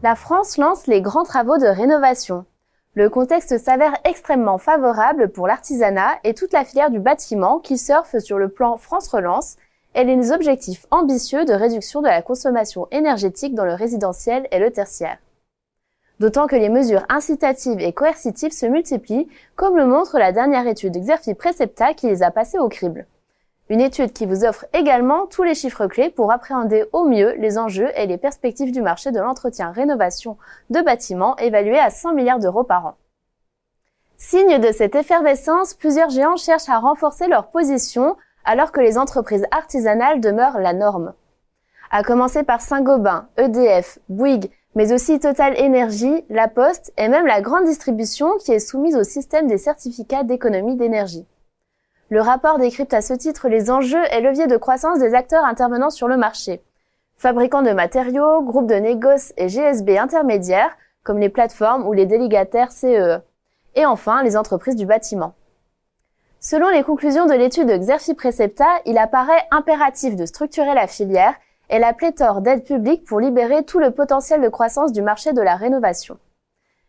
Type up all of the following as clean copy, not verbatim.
La France lance les grands travaux de rénovation. Le contexte s'avère extrêmement favorable pour l'artisanat et toute la filière du bâtiment qui surfe sur le plan France Relance et les objectifs ambitieux de réduction de la consommation énergétique dans le résidentiel et le tertiaire. D'autant que les mesures incitatives et coercitives se multiplient, comme le montre la dernière étude Xerfi Precepta qui les a passées au crible. Une étude qui vous offre également tous les chiffres clés pour appréhender au mieux les enjeux et les perspectives du marché de l'entretien-rénovation de bâtiments évalué à 100 milliards d'euros par an. Signe de cette effervescence, plusieurs géants cherchent à renforcer leur position alors que les entreprises artisanales demeurent la norme. À commencer par Saint-Gobain, EDF, Bouygues, mais aussi Total Énergie, La Poste et même la grande distribution qui est soumise au système des certificats d'économie d'énergie. Le rapport décrypte à ce titre les enjeux et leviers de croissance des acteurs intervenant sur le marché. Fabricants de matériaux, groupes de négoce et GSB intermédiaires, comme les plateformes ou les délégataires CEE. Et enfin, les entreprises du bâtiment. Selon les conclusions de l'étude Xerfi Precepta, il apparaît impératif de structurer la filière et la pléthore d'aides publiques pour libérer tout le potentiel de croissance du marché de la rénovation.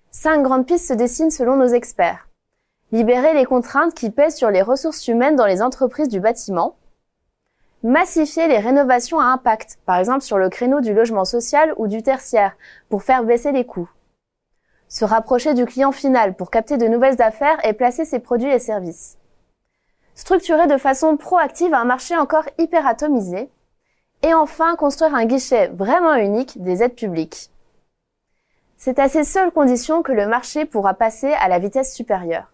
5 grandes pistes se dessinent selon nos experts. Libérer les contraintes qui pèsent sur les ressources humaines dans les entreprises du bâtiment. Massifier les rénovations à impact, par exemple sur le créneau du logement social ou du tertiaire, pour faire baisser les coûts. Se rapprocher du client final pour capter de nouvelles affaires et placer ses produits et services. Structurer de façon proactive un marché encore hyper atomisé. Et enfin, construire un guichet vraiment unique des aides publiques. C'est à ces seules conditions que le marché pourra passer à la vitesse supérieure.